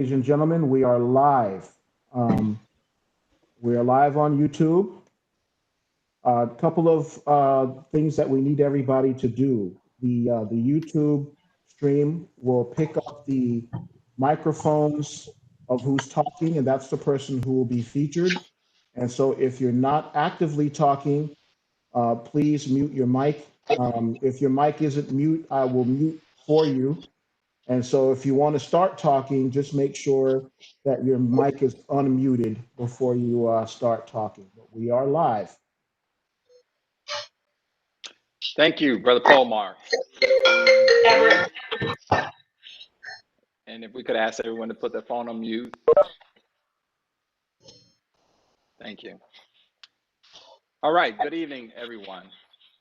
Ladies and gentlemen, we are live. We are live on YouTube. A couple of things that we need everybody to do. The YouTube stream will pick up the microphones of who's talking, and that's the person who will be featured. And so if you're not actively talking, please mute your mic. If your mic isn't mute, I will mute for you. And so if you want to start talking, just make sure that your mic is unmuted before you start talking. But we are live. Thank you, Brother Paul Mark. And if we could ask everyone to put their phone on mute. Thank you. All right, good evening, everyone.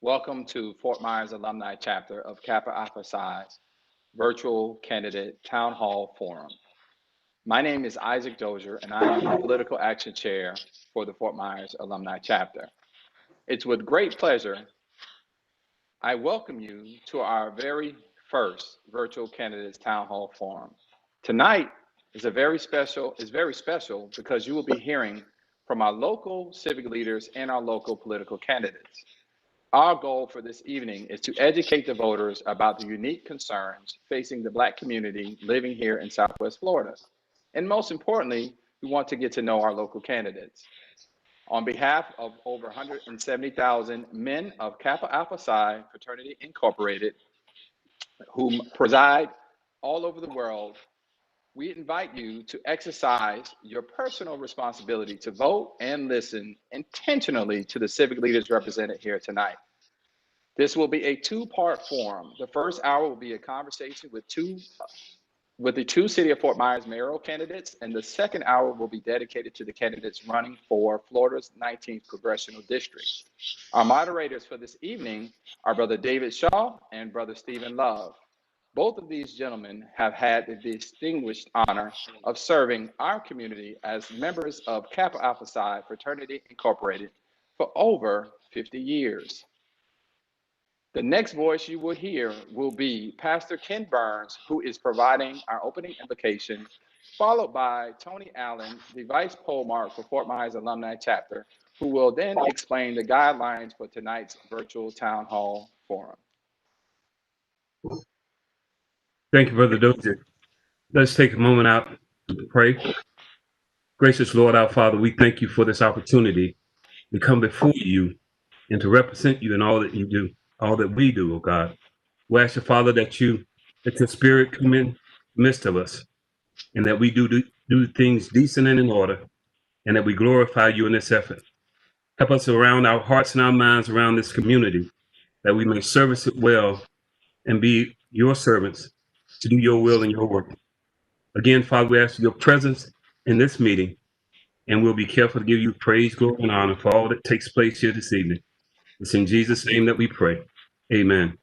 Welcome to Fort Myers Alumni Chapter of Kappa Alpha Psi's Virtual Candidate Town Hall Forum. My name is Isaac Dozier, and I am the Political Action Chair for the Fort Myers Alumni Chapter. It's with great pleasure I welcome you to our very first Virtual Candidates Town Hall Forum. Tonight is very special because you will be hearing from our local civic leaders and our local political candidates. Our goal for this evening is to educate the voters about the unique concerns facing the Black community living here in Southwest Florida. And most importantly, we want to get to know our local candidates. On behalf of over 170,000 men of Kappa Alpha Psi Fraternity Incorporated, who preside all over the world, we invite you to exercise your personal responsibility to vote and listen intentionally to the civic leaders represented here tonight. This will be a two-part forum. The first hour will be a conversation with the two City of Fort Myers mayoral candidates, and the second hour will be dedicated to the candidates running for Florida's 19th Congressional District. Our moderators for this evening are Brother David Shaw and Brother Stephen Love. Both of these gentlemen have had the distinguished honor of serving our community as members of Kappa Alpha Psi Fraternity Incorporated for over 50 years. The next voice you will hear will be Pastor Ken Burns, who is providing our opening invocation, followed by Tony Allen, the Vice Polemarch for Fort Myers Alumni Chapter, who will then explain the guidelines for tonight's virtual town hall forum. Thank you, Brother Dozier. Let's take a moment out to pray. Gracious Lord, our Father, we thank you for this opportunity to come before you and to represent you in all that you do, all that we do, oh God. We ask you, Father, that your spirit come in the midst of us and that we do things decent and in order and that we glorify you in this effort. Help us around our hearts and our minds around this community, that we may service it well and be your servants to do your will and your work. Again, Father, we ask for your presence in this meeting, and we'll be careful to give you praise, glory, and honor for all that takes place here this evening. It's in Jesus' name that we pray. Amen.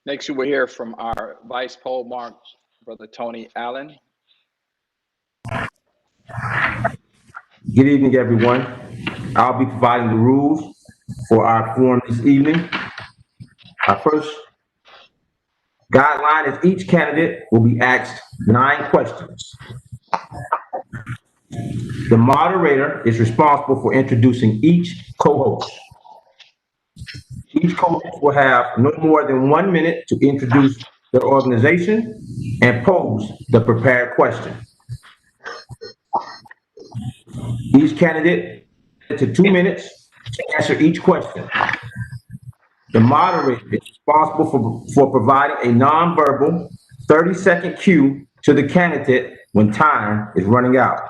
Next, you will hear from our Vice Polemarch, Brother Tony Allen. Good evening, everyone. I'll be providing the rules for our forum this evening. Our first guideline is each candidate will be asked 9 questions. The moderator is responsible for introducing each co-host. Each co-host will have no more than 1 minute to introduce their organization and pose the prepared question. Each candidate to 2 minutes to answer each question. The moderator is responsible for providing a nonverbal 30-second cue to the candidate when time is running out.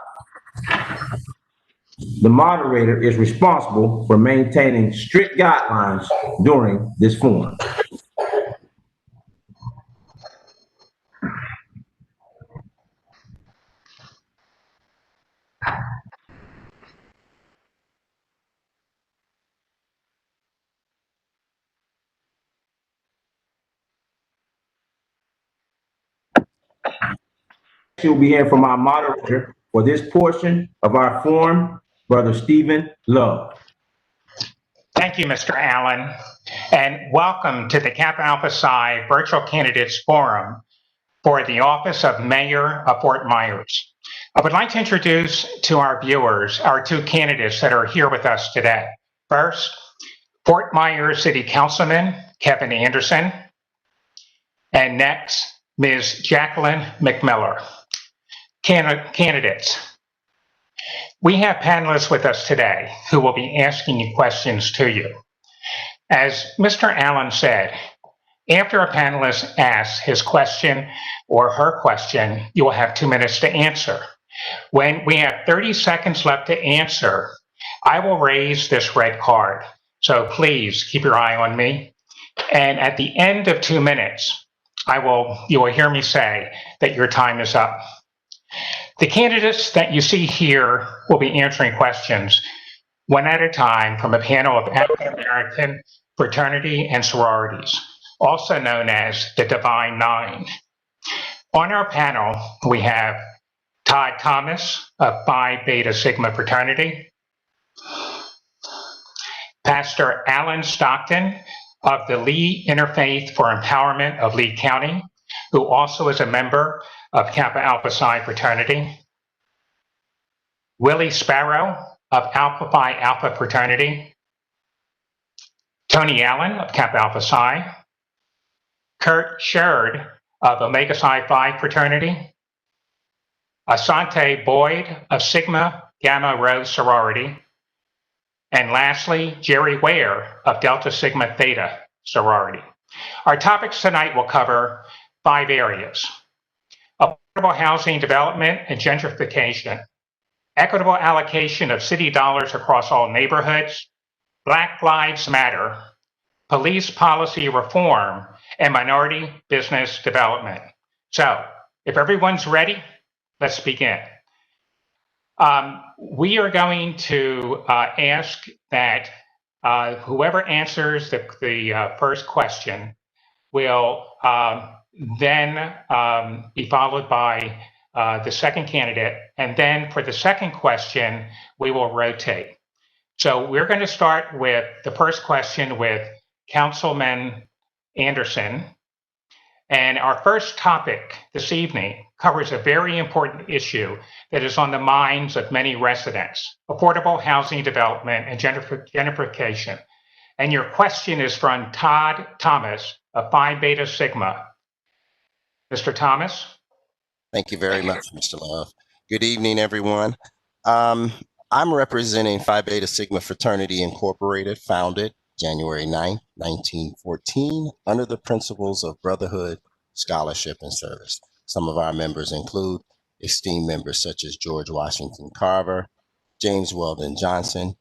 The moderator is responsible for maintaining strict guidelines during this forum. You'll be hearing from our moderator for this portion of our forum, Brother Stephen Love. Thank Thank you, Mr. Allen, and welcome to the Kappa Alpha Psi Virtual Candidates Forum for the Office of Mayor of Fort Myers. I would like to introduce to our viewers our two candidates that are here with us today. First, Fort Myers City Councilman Kevin Anderson, and next, Ms. Jacquelyn McMiller. Candidates, we have panelists with us today who will be asking questions to you. As Mr. Allen said, after a panelist asks his question or her question, you will have 2 minutes to answer. When we have 30 seconds left to answer, I will raise this red card. So please keep your eye on me. And at the end of 2 minutes, you will hear me say that your time is up. The candidates that you see here will be answering questions one at a time from a panel of African American fraternity and sororities, also known as the Divine Nine. On our panel, we have Todd Thomas of Phi Beta Sigma fraternity, Pastor Alan Stockton of the Lee Interfaith for Empowerment of Lee County, who also is a member of Kappa Alpha Psi fraternity, Willie Sparrow of Alpha Phi Alpha fraternity, Tony Allen of Kappa Alpha Psi, Kurt Sherd of Omega Psi Phi fraternity, Asante Boyd of Sigma Gamma Rho sorority, and lastly, Jerry Ware of Delta Sigma Theta sorority. Our topics tonight will cover 5 areas: affordable housing development and gentrification, equitable allocation of city dollars across all neighborhoods, Black Lives Matter, police policy reform, and minority business development. So, if everyone's ready, let's begin. We are going to ask that whoever answers the first question will then be followed by the second candidate. And then for the second question, we will rotate. So we're going to start with the first question with Councilman Anderson. And our first topic this evening covers a very important issue that is on the minds of many residents: affordable housing development and gentrification. And your question is from Todd Thomas of Phi Beta Sigma. Mr. Thomas? Thank you very much, Mr. Love. Good evening, everyone. I'm representing Phi Beta Sigma Fraternity Incorporated, founded January 9th, 1914, under the principles of brotherhood, scholarship, and service. Some of our members include esteemed members such as George Washington Carver, James Weldon Johnson,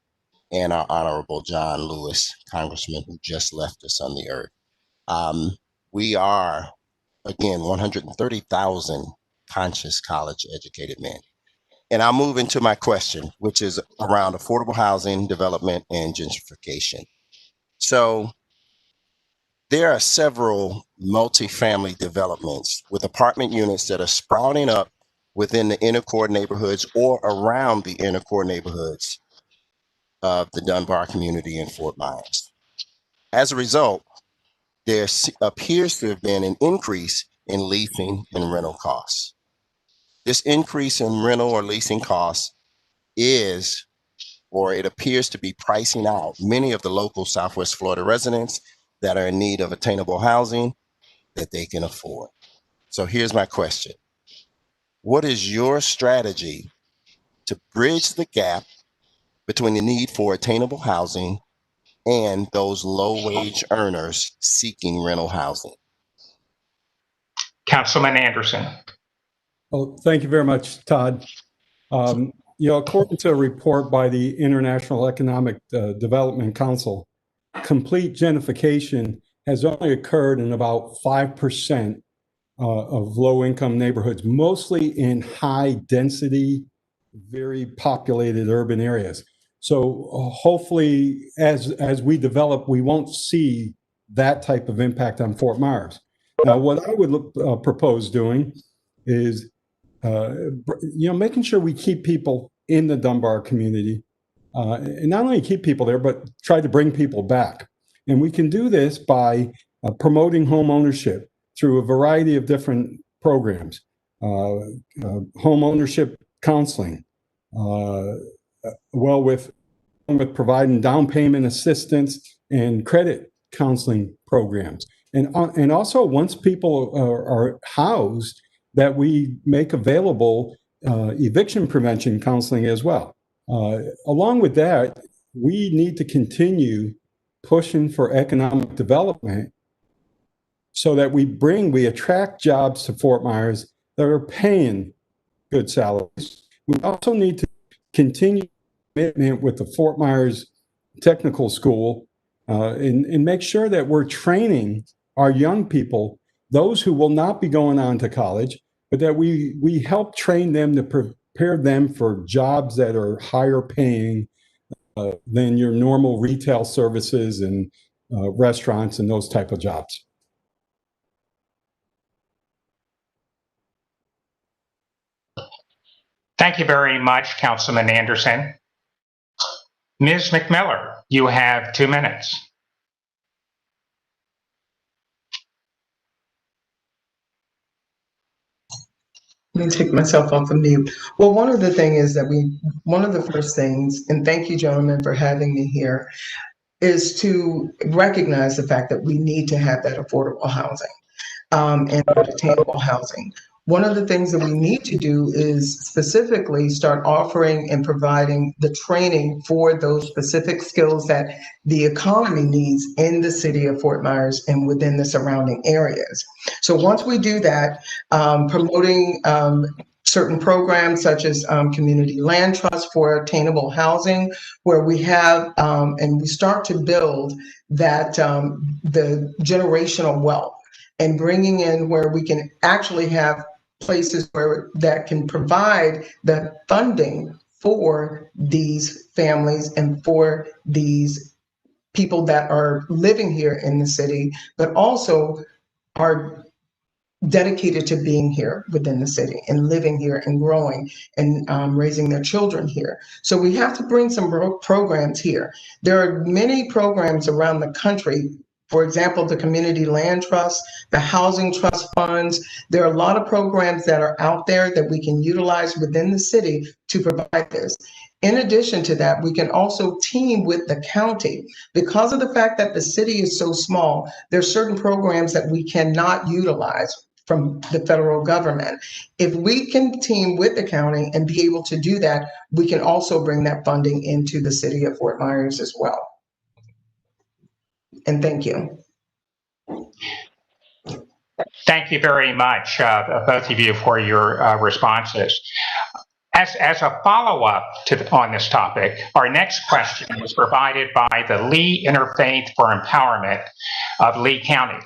and our Honorable John Lewis, Congressman, who just left us on the earth. We are, again, 130,000 conscious college-educated men. And I'll move into my question, which is around affordable housing development and gentrification. So there are several multifamily developments with apartment units that are sprouting up within the inner core neighborhoods or around the inner core neighborhoods of the Dunbar community in Fort Myers. As a result, there appears to have been an increase in leasing and rental costs. This increase in rental or leasing costs is, or it appears to be, pricing out many of the local Southwest Florida residents that are in need of attainable housing that they can afford. So here's my question. What is your strategy to bridge the gap between the need for attainable housing and those low-wage earners seeking rental housing? Councilman Anderson. Well, thank you very much, Todd. According to a report by the International Economic Development Council, complete gentrification has only occurred in about 5% of low-income neighborhoods, mostly in high-density, very populated urban areas. So hopefully, as we develop, we won't see that type of impact on Fort Myers. Now, what I would propose doing is, making sure we keep people in the Dunbar community, and not only keep people there, but try to bring people back. And we can do this by promoting home ownership through a variety of different programs, home ownership counseling, with providing down payment assistance and credit counseling programs. And also, once people are housed, that we make available eviction prevention counseling as well. Along with that, we need to continue pushing for economic development so that we attract jobs to Fort Myers that are paying good salaries. We also need to continue commitment with the Fort Myers Technical School and make sure that we're training our young people, those who will not be going on to college, but that we help train them to prepare them for jobs that are higher paying than your normal retail services and restaurants and those type of jobs. Thank you very much, Councilman Anderson. Ms. McMiller, you have 2 minutes. Let me take myself off of mute. Well, one of the first things, and thank you, gentlemen, for having me here, is to recognize the fact that we need to have that affordable housing and attainable housing. One of the things that we need to do is specifically start offering and providing the training for those specific skills that the economy needs in the city of Fort Myers and within the surrounding areas. So once we do that, promoting certain programs such as community land trust for attainable housing, where we have and we start to build that the generational wealth, and bringing in where we can actually have places where that can provide the funding for these families and for these people that are living here in the city, but also are dedicated to being here within the city and living here and growing and raising their children here. So we have to bring some programs here. There are many programs around the country. For example, the Community Land Trust, the Housing Trust Funds. There are a lot of programs that are out there that we can utilize within the city to provide this. In addition to that, we can also team with the county. Because of the fact that the city is so small, there are certain programs that we cannot utilize from the federal government. If we can team with the county and be able to do that, we can also bring that funding into the city of Fort Myers as well. And thank you. Thank you very much, both of you, for your responses. As a follow-up on this topic, our next question was provided by the Lee Interfaith for Empowerment of Lee County.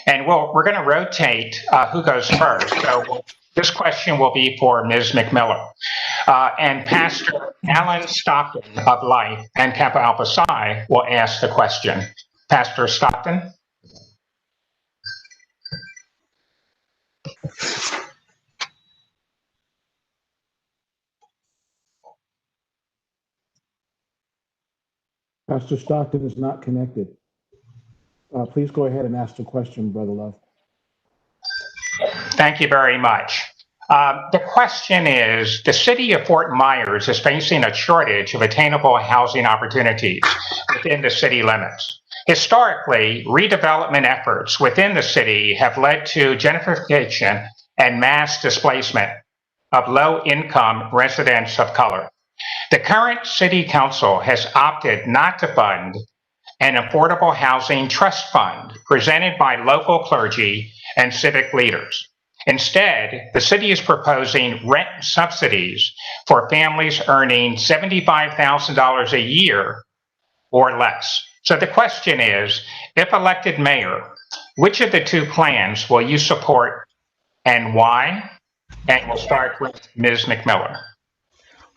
And we're going to rotate who goes first. So this question will be for Ms. McMiller. And Pastor Alan Stockton of Life and Kappa Alpha Psi will ask the question. Pastor Stockton. Pastor Stockton is not connected. Please go ahead and ask the question, Brother Love. Thank you very much. The question is, the city of Fort Myers is facing a shortage of attainable housing opportunities within the city limits. Historically, redevelopment efforts within the city have led to gentrification and mass displacement of low-income residents of color. The current city council has opted not to fund an affordable housing trust fund presented by local clergy and civic leaders. Instead, the city is proposing rent subsidies for families earning $75,000 a year or less. So the question is, if elected mayor, which of the two plans will you support and why? And we'll start with Ms. McMiller.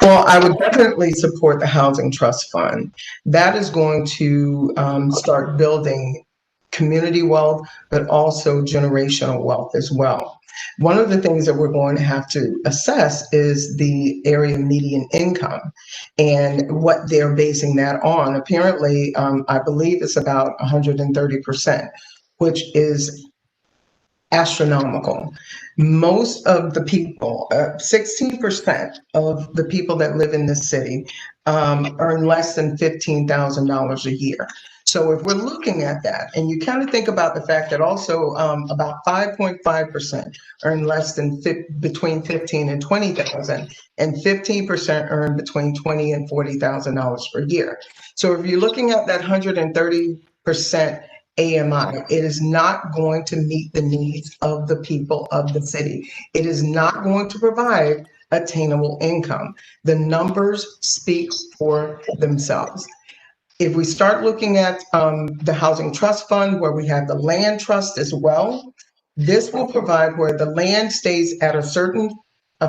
Well, I would definitely support the Housing Trust Fund. That is going to start building community wealth, but also generational wealth as well. One of the things that we're going to have to assess is the area median income and what they're basing that on. Apparently, I believe it's about 130%, which is astronomical. Most of the people, 16% of the people that live in this city earn less than $15,000 a year. So if we're looking at that, and you kind of think about the fact that also about 5.5% earn less than between 15 and 20,000, and 15% earn between 20 and $40,000 per year. So if you're looking at that 130% AMI, it is not going to meet the needs of the people of the city. It is not going to provide attainable income. The numbers speak for themselves. If we start looking at the Housing Trust Fund, where we have the land trust as well, this will provide where the land stays at a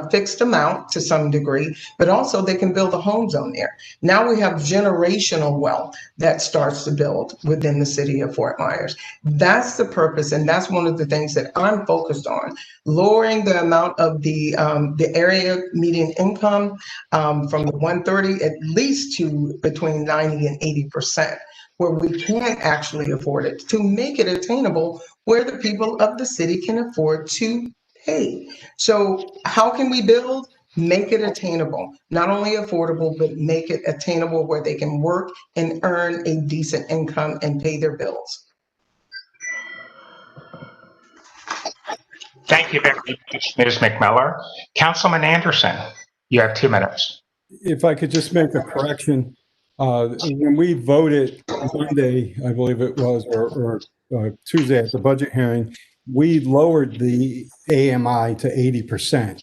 fixed amount to some degree, but also they can build the homes on there. Now we have generational wealth that starts to build within the city of Fort Myers. That's the purpose, and that's one of the things that I'm focused on, lowering the amount of the area median income from the 130 at least to between 90 and 80%, where we can actually afford it, to make it attainable where the people of the city can afford to pay. So how can we build? Make it attainable, not only affordable, but make it attainable where they can work and earn a decent income and pay their bills. Thank you very much, Ms. McMiller. Councilman Anderson, you have 2 minutes. If I could just make a correction, when we voted Monday, I believe it was, or Tuesday at the budget hearing, we lowered the AMI to 80%.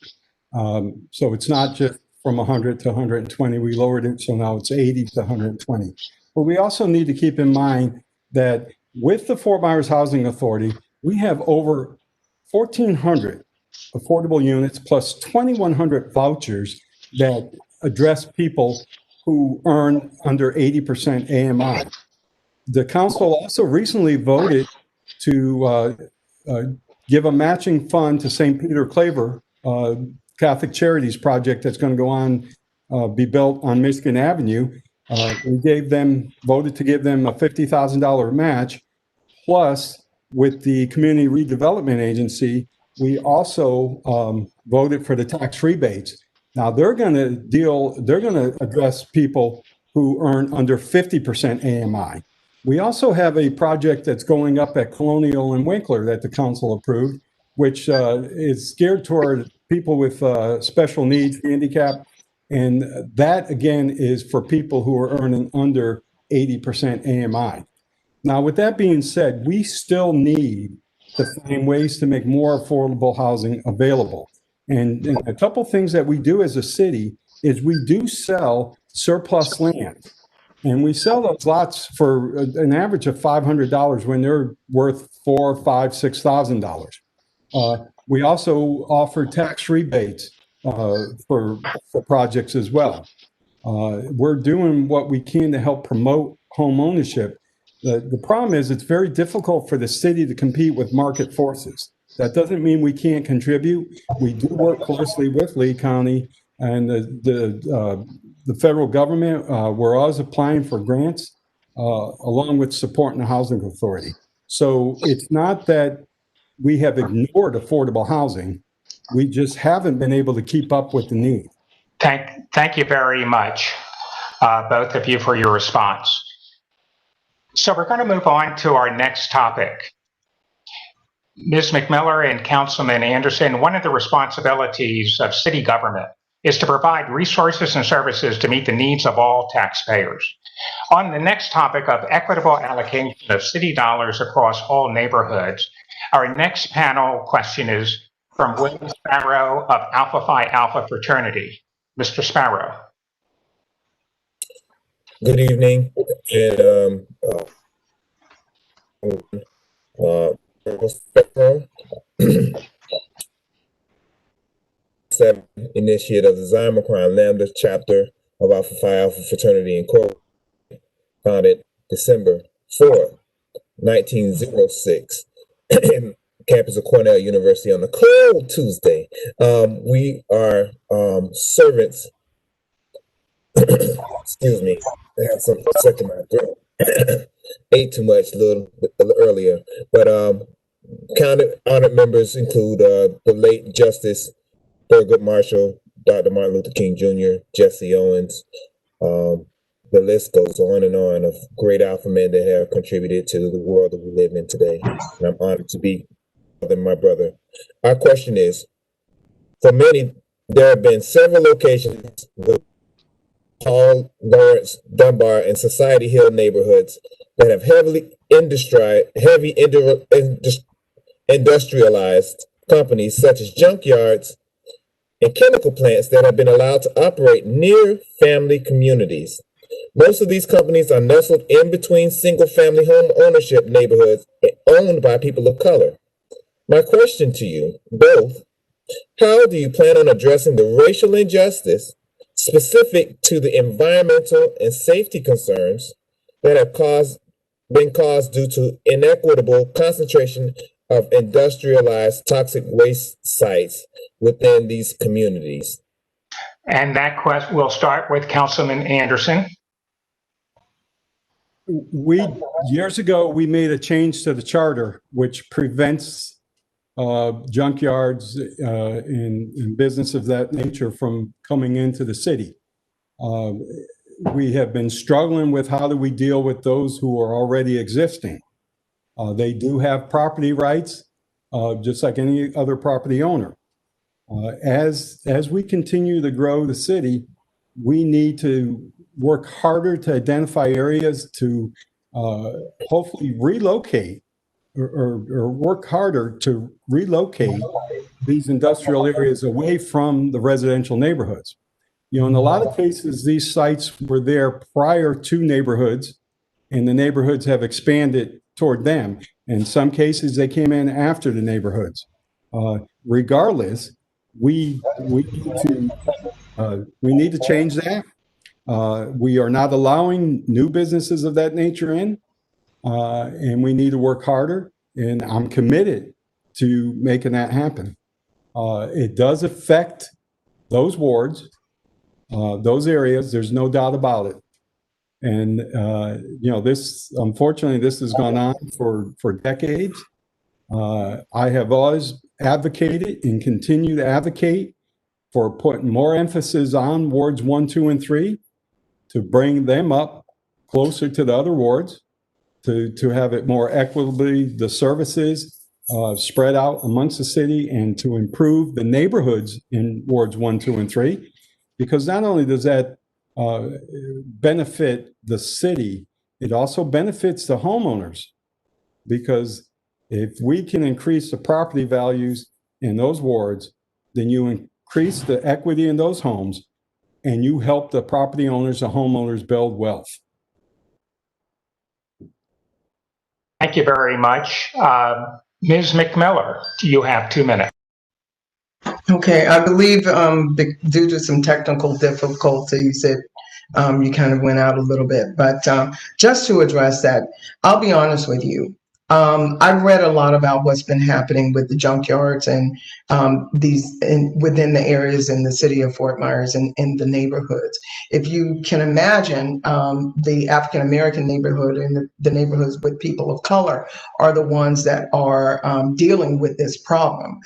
So it's not just from 100 to 120, we lowered it, so now it's 80 to 120. But we also need to keep in mind that with the Fort Myers Housing Authority, we have over 1,400 affordable units plus 2,100 vouchers that address people who earn under 80% AMI. The council also recently voted to give a matching fund to St. Peter Claver Catholic Charities project that's going to go on, be built on Michigan Avenue. We voted to give them a $50,000 match. Plus, with the Community Redevelopment Agency, we also voted for the tax rebates. Now they're going to address people who earn under 50% AMI. We also have a project that's going up at Colonial and Winkler that the council approved, which is geared toward people with special needs, handicap. And that, again, is for people who are earning under 80% AMI. Now, with that being said, we still need to find ways to make more affordable housing available. And a couple things that we do as a city is we do sell surplus land. And we sell those lots for an average of $500 when they're worth $4,000, $5,000, $6,000. We also offer tax rebates for projects as well. We're doing what we can to help promote home ownership. The problem is it's very difficult for the city to compete with market forces. That doesn't mean we can't contribute. We do work closely with Lee County and the federal government. We're always applying for grants along with supporting the Housing Authority. So it's not that we have ignored affordable housing. We just haven't been able to keep up with the need. Thank you very much, both of you, for your response. So we're going to move on to our next topic. Ms. McMiller and Councilman Anderson, one of the responsibilities of city government is to provide resources and services to meet the needs of all taxpayers. On the next topic of equitable allocation of city dollars across all neighborhoods, our next panel question is from Will Sparrow of Alpha Phi Alpha Fraternity. Mr. Sparrow. Good evening, and initiate of the Zyma Crime Lambda chapter of Alpha Phi Alpha Fraternity Incorporated, founded December 4, 1906, campus of Cornell University on a cold Tuesday. We are servants. Excuse me, I have something stuck in my throat. Ate too much a little earlier, but counted honored members include the late Justice Thurgood Marshall, Dr. Martin Luther King Jr., Jesse Owens. The list goes on of great alpha men that have contributed to the world that we live in today. And I'm honored to be my brother. Our question is, for many, there have been several locations with Hall, Lawrence, Dunbar, and Society Hill neighborhoods that have heavy industrialized companies such as junkyards and chemical plants that have been allowed to operate near family communities. Most of these companies are nestled in between single-family home ownership neighborhoods owned by people of color. My question to you both, how do you plan on addressing the racial injustice specific to the environmental and safety concerns that have been caused due to inequitable concentration of industrialized toxic waste sites within these communities? And that question, we'll start with Councilman Anderson. Years ago, we made a change to the charter, which prevents junkyards and business of that nature from coming into the city. We have been struggling with how do we deal with those who are already existing. They do have property rights, just like any other property owner. As we continue to grow the city, we need to work harder to identify areas to hopefully relocate or work harder to relocate these industrial areas away from the residential neighborhoods. You know, in a lot of cases, these sites were there prior to neighborhoods, and the neighborhoods have expanded toward them. In some cases, they came in after the neighborhoods. Regardless, we need to change that. We are not allowing new businesses of that nature in, and we need to work harder. And I'm committed to making that happen. It does affect those wards, those areas. There's no doubt about it. And you know, unfortunately, this has gone on for decades. I have always advocated and continue to advocate for putting more emphasis on wards 1, 2, and 3 to bring them up closer to the other wards, to have it more equitably, the services spread out amongst the city, and to improve the neighborhoods in wards 1, 2, and 3. Because not only does that benefit the city, it also benefits the homeowners. Because if we can increase the property values in those wards, then you increase the equity in those homes, and you help the property owners, the homeowners build wealth. Thank you very much. Ms. McMiller, you have 2 minutes. Okay, I believe due to some technical difficulties, you kind of went out a little bit. But just to address that, I'll be honest with you. I've read a lot about what's been happening with the junkyards and within the areas in the city of Fort Myers and in the neighborhoods. If you can imagine, the African American neighborhood and the neighborhoods with people of color are the ones that are dealing with this problem.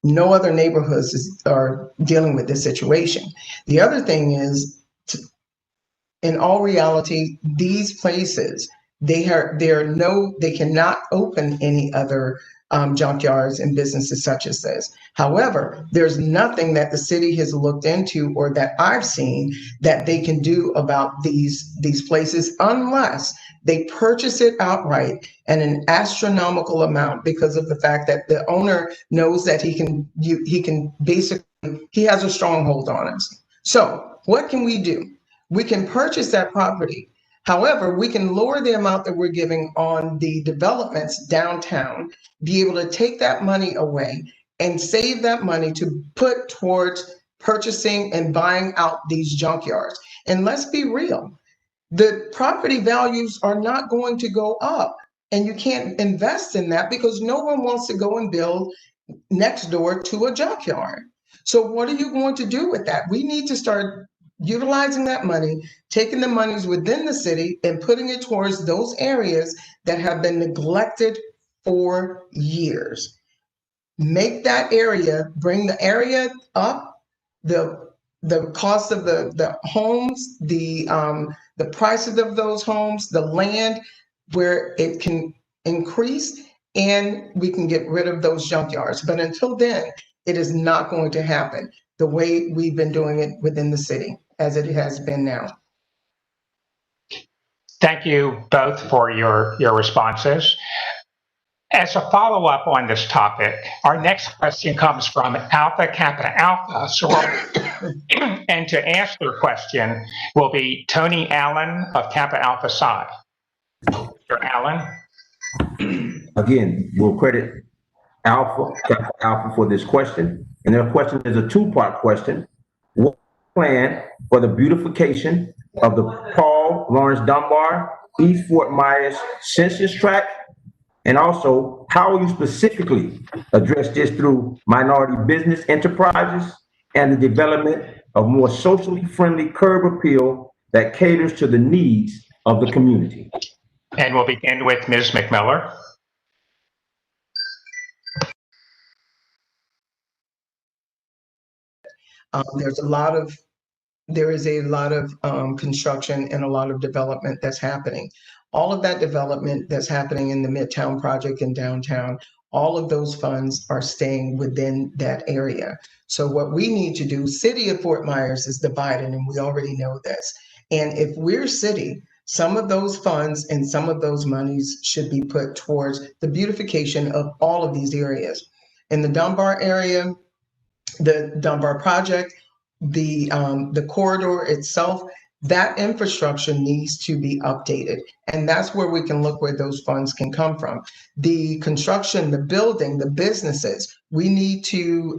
No other neighborhoods are dealing with this situation. The other thing is, in all reality, these places, they cannot open any other junkyards and businesses such as this. However, there's nothing that the city has looked into or that I've seen that they can do about these places unless they purchase it outright at an astronomical amount, because of the fact that the owner knows that he can basically, he has a stronghold on us. So what can we do? We can purchase that property. However, we can lower the amount that we're giving on the developments downtown, be able to take that money away and save that money to put towards purchasing and buying out these junkyards. And let's be real, the property values are not going to go up And you can't invest in that because no one wants to go and build next door to a junkyard. So what are you going to do with that? We need to start utilizing that money, taking the monies within the city and putting it towards those areas that have been neglected for years. Make that area, bring the area up, the cost of the homes, the prices of those homes, the land where it can increase, and we can get rid of those junkyards. But until then, it is not going to happen the way we've been doing it within the city as it has been now. Thank you both for your responses. As a follow-up on this topic, our next question comes from Alpha Kappa Alpha sorority. And to ask their question will be Tony Allen of Kappa Alpha Psi. Mr. Allen. Again, we'll credit Kappa Alpha for this question. And their question is a two-part question. What plan for the beautification of the Paul Lawrence Dunbar East Fort Myers Census Tract? And also, how will you specifically address this through minority business enterprises and the development of more socially friendly curb appeal that caters to the needs of the community? And we'll begin with Ms. McMiller. There is a lot of construction and a lot of development that's happening. All of that development that's happening in the Midtown project in downtown, all of those funds are staying within that area. So what we need to do, city of Fort Myers is divided, and we already know this. And if we're city, some of those funds and some of those monies should be put towards the beautification of all of these areas. In the Dunbar area, the Dunbar project, the corridor itself, that infrastructure needs to be updated. And that's where we can look where those funds can come from. The construction, the building, the businesses, we need to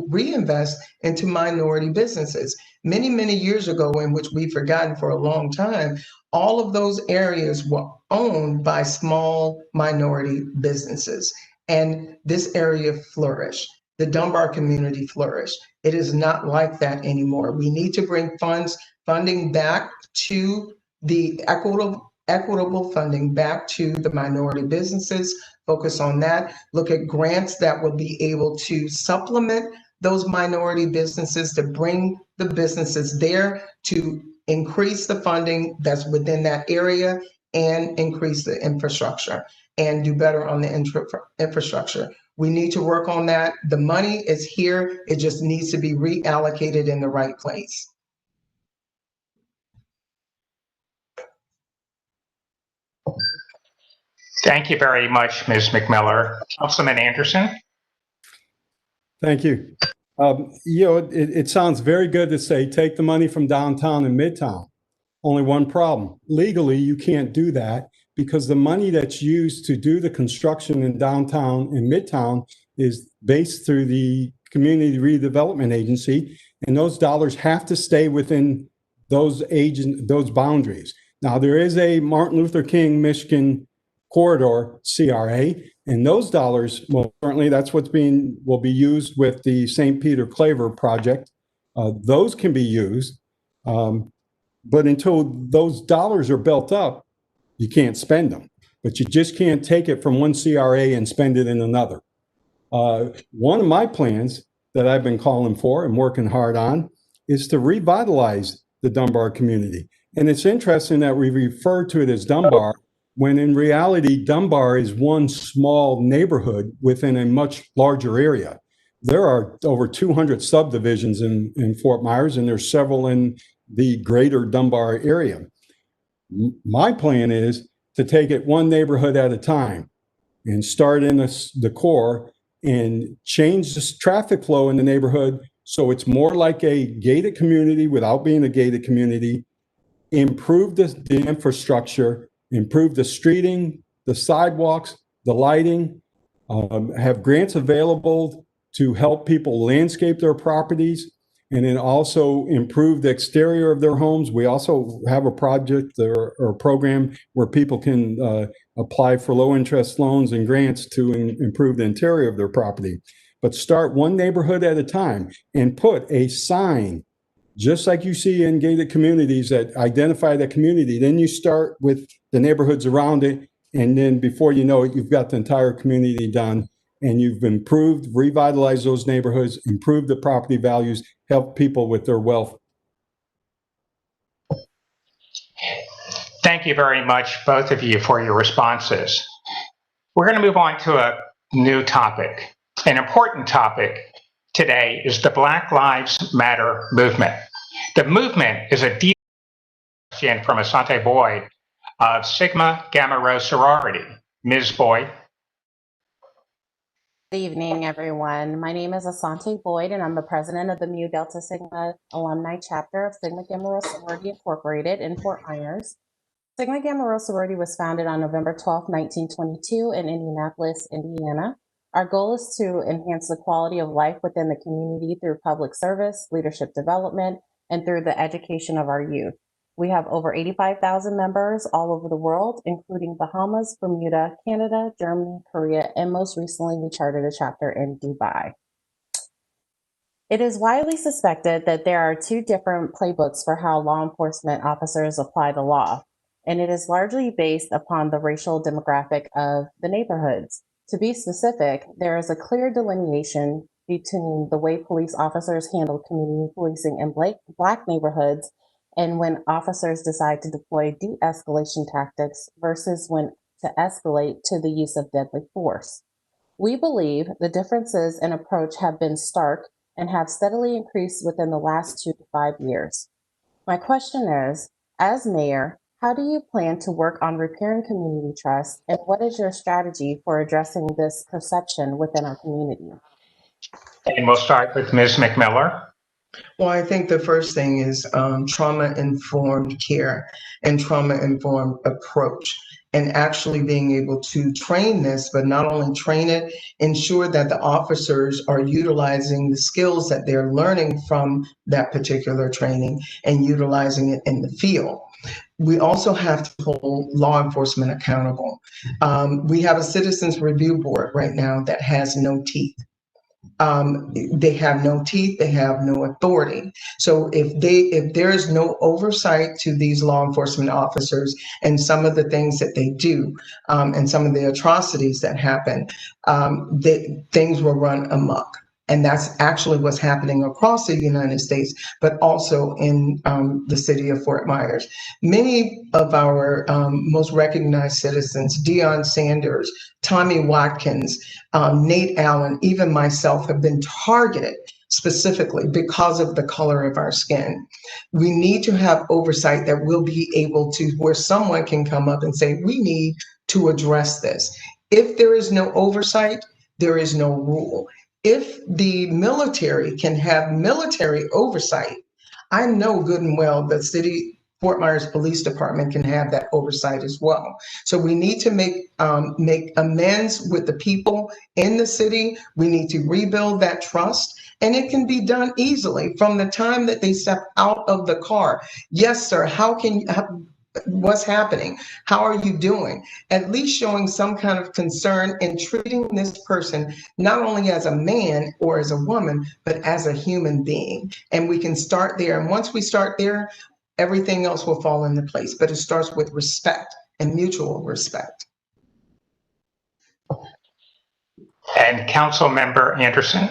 reinvest into minority businesses. Many, many years ago, in which we've forgotten for a long time, all of those areas were owned by small minority businesses. And this area flourished. The Dunbar community flourished. It is not like that anymore. We need to bring funding back to the equitable funding back to the minority businesses, focus on that, look at grants that will be able to supplement those minority businesses, to bring the businesses there, to increase the funding that's within that area and increase the infrastructure and do better on the infrastructure. We need to work on that. The money is here. It just needs to be reallocated in the right place. Thank you very much, Ms. McMiller. Councilman Anderson. Thank you. It sounds very good to say, take the money from downtown and Midtown. Only one problem. Legally, you can't do that because the money that's used to do the construction in downtown and Midtown is based through the Community Redevelopment Agency, and those dollars have to stay within those boundaries. Now, there is a Martin Luther King, Michigan corridor CRA, and those dollars, well, certainly that's will be used with the St. Peter Claver project. Those can be used, but until those dollars are built up, you can't spend them. But you just can't take it from one CRA and spend it in another. One of my plans that I've been calling for and working hard on is to revitalize the Dunbar community. And it's interesting that we refer to it as Dunbar when in reality, Dunbar is one small neighborhood within a much larger area. There are over 200 subdivisions in Fort Myers, and there's several in the greater Dunbar area. My plan is to take it one neighborhood at a time and start in the core and change the traffic flow in the neighborhood so it's more like a gated community without being a gated community, improve the infrastructure, improve the streeting, the sidewalks, the lighting, have grants available to help people landscape their properties, and then also improve the exterior of their homes. We also have a project or a program where people can apply for low interest loans and grants to improve the interior of their property. But start one neighborhood at a time and put a sign, just like you see in gated communities, that identify the community. Then you start with the neighborhoods around it, and then before you know it, you've got the entire community done, and you've improved, revitalized those neighborhoods, improved the property values, help people with their wealth. Thank you very much, both of you, for your responses. We're going to move on to a new topic. An important topic today is the Black Lives Matter movement. The movement is a deep question from Asante Boyd of Sigma Gamma Rho sorority. Ms. Boyd. Good evening, everyone. My name is Asante Boyd, and I'm the president of the Mu Delta Sigma Alumni chapter of Sigma Gamma Rho Sorority Incorporated in Fort Myers. Sigma Gamma Rho Sorority was founded on November 12, 1922 in Indianapolis, Indiana. Our goal is to enhance the quality of life within the community through public service, leadership development, and through the education of our youth. We have over 85,000 members all over the world, including Bahamas, Bermuda, Canada, Germany, Korea, and most recently we chartered a chapter in Dubai. It is widely suspected that there are two different playbooks for how law enforcement officers apply the law, and it is largely based upon the racial demographic of the neighborhoods. To be specific, there is a clear delineation between the way police officers handle community policing in Black neighborhoods and when officers decide to deploy de-escalation tactics versus when to escalate to the use of deadly force. We believe the differences in approach have been stark and have steadily increased within the last 2 to 5 years. My question is, as mayor, how do you plan to work on repairing community trust, and what is your strategy for addressing this perception within our community? And we'll start with Ms. McMiller. Well, I think the first thing is trauma-informed care and trauma-informed approach, and actually being able to train this, but not only train it, ensure that the officers are utilizing the skills that they're learning from that particular training and utilizing it in the field. We also have to hold law enforcement accountable. We have a citizens review board right now that has no teeth. They have no teeth, they have no authority. So if there is no oversight to these law enforcement officers and some of the things that they do, and some of the atrocities that happen, things will run amok. And that's actually what's happening across the United States, but also in the city of Fort Myers. Many of our most recognized citizens, Deion Sanders, Tommy Watkins, Nate Allen, even myself, have been targeted specifically because of the color of our skin. We need to have oversight that will be able to, where someone can come up and say, we need to address this. If there is no oversight, there is no rule. If the military can have military oversight, I know good and well the city Fort Myers Police Department can have that oversight as well. So we need to make amends with the people in the city. We need to rebuild that trust, and it can be done easily from the time that they step out of the car. Yes, sir. What's happening? How are you doing? At least showing some kind of concern and treating this person not only as a man or as a woman, but as a human being. And we can start there. And once we start there, everything else will fall into place. But it starts with respect and mutual respect. And Council Member Anderson.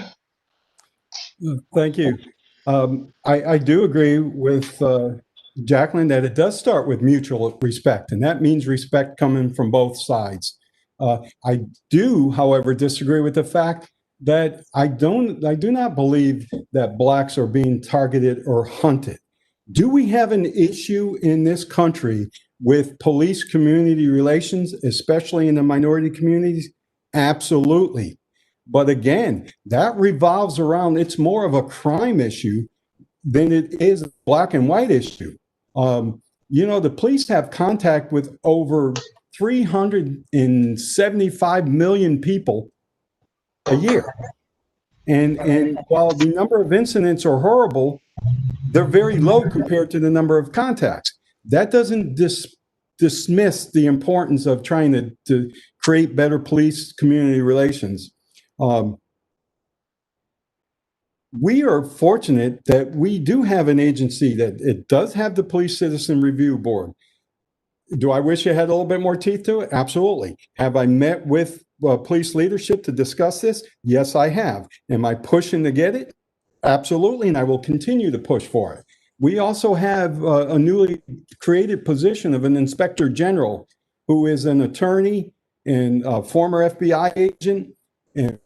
Thank you. I do agree with Jacquelyn, that it does start with mutual respect, and that means respect coming from both sides. I do, however, disagree with the fact that I do not believe that Blacks are being targeted or hunted. Do we have an issue in this country with police community relations, especially in the minority communities? Absolutely. But again, that revolves around, it's more of a crime issue than it is a black and white issue. The police have contact with over 375 million people a year. And while the number of incidents are horrible, they're very low compared to the number of contacts. That doesn't dismiss the importance of trying to create better police community relations. We are fortunate that we do have an agency that it does have the Police Citizen Review Board. Do I wish it had a little bit more teeth to it? Absolutely. Have I met with police leadership to discuss this? Yes, I have. Am I pushing to get it? Absolutely, and I will continue to push for it. We also have a newly created position of an inspector general who is an attorney and a former FBI agent. And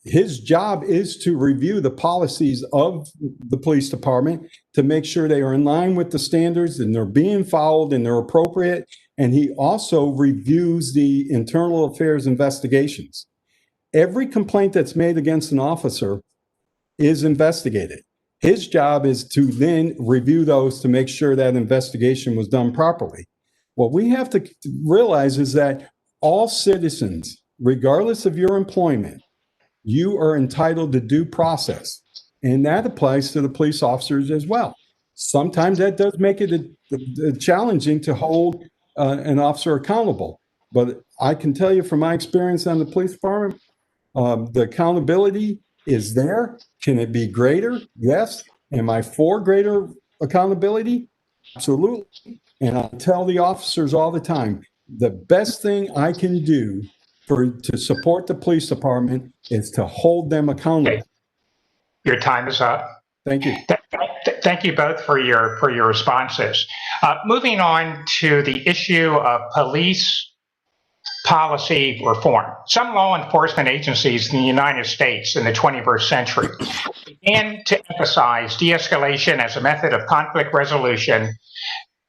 his job is to review the policies of the police department to make sure they are in line with the standards and they're being followed and they're appropriate. And he also reviews the internal affairs investigations. Every complaint that's made against an officer is investigated. His job is to then review those to make sure that investigation was done properly. What we have to realize is that all citizens, regardless of your employment, you are entitled to due process. And that applies to the police officers as well. Sometimes that does make it challenging to hold an officer accountable. But I can tell you from my experience on the police department, the accountability is there. Can it be greater? Yes. Am I for greater accountability? Absolutely. And I tell the officers all the time, the best thing I can do to support the police department is to hold them accountable. Your time is up. Thank you. Thank you both for your responses. Moving on to the issue of police policy reform. Some law enforcement agencies in the United States in the 21st century began to emphasize de-escalation as a method of conflict resolution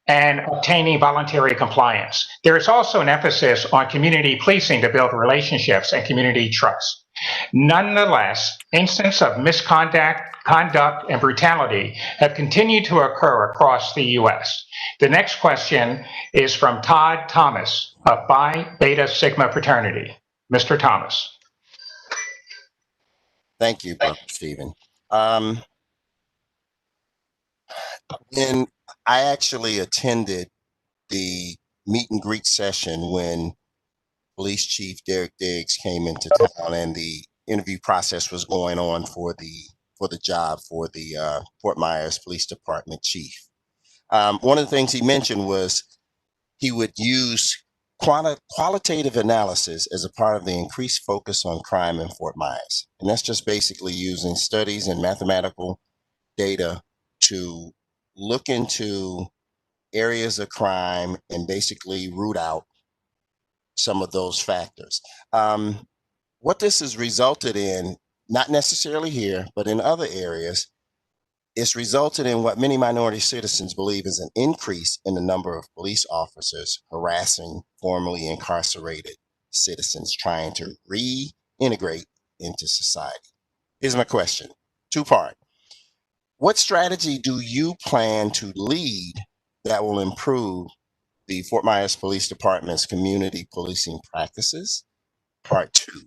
and obtaining voluntary compliance. There is also an emphasis on community policing to build relationships and community trust. Nonetheless, instances of misconduct, and brutality have continued to occur across the U.S. The next question is from Todd Thomas of Phi Beta Sigma fraternity. Mr. Thomas. Thank you, Brother Stephen. When I actually attended the meet and greet session when Police Chief Derek Diggs came into town and the interview process was going on for the job for the Fort Myers Police Department chief. One of the things he mentioned was he would use qualitative analysis as a part of the increased focus on crime in Fort Myers. And that's just basically using studies and mathematical data to look into areas of crime and basically root out some of those factors. What this has resulted in, not necessarily here, but in other areas, it's resulted in what many minority citizens believe is an increase in the number of police officers harassing formerly incarcerated citizens trying to reintegrate into society. Here's my question, two-part. What strategy do you plan to lead that will improve the Fort Myers Police Department's community policing practices? Part two,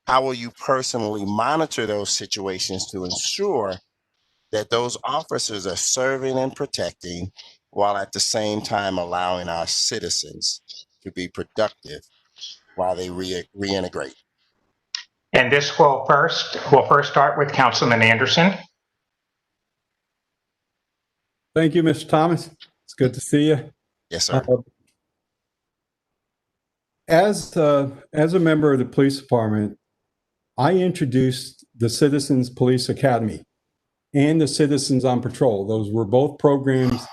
how will you personally monitor those situations to ensure that those officers are serving and protecting while at the same time allowing our citizens to be productive while they reintegrate? And this will first start with Councilman Anderson. Thank you, Mr. Thomas. It's good to see you. Yes, sir. As a member of the police department, I introduced the Citizens Police Academy and the Citizens on Patrol. Those were both programs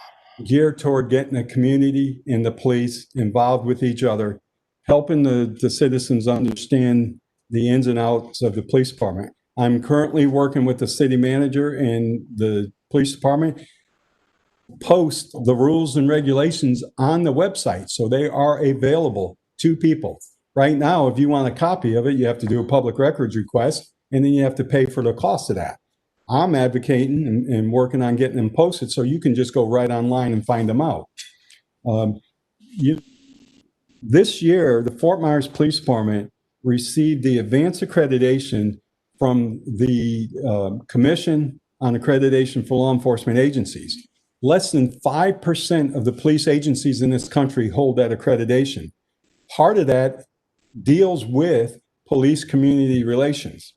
geared toward getting the community and the police involved with each other, helping the citizens understand the ins and outs of the police department. I'm currently working with the city manager and the police department post the rules and regulations on the website, so they are available to people. Right now, if you want a copy of it, you have to do a public records request, and then you have to pay for the cost of that. I'm advocating and working on getting them posted so you can just go right online and find them out. This year, the Fort Myers Police Department received the advanced accreditation from the Commission on Accreditation for Law Enforcement Agencies. Less than 5% of the police agencies in this country hold that accreditation. Part of that deals with police community relations.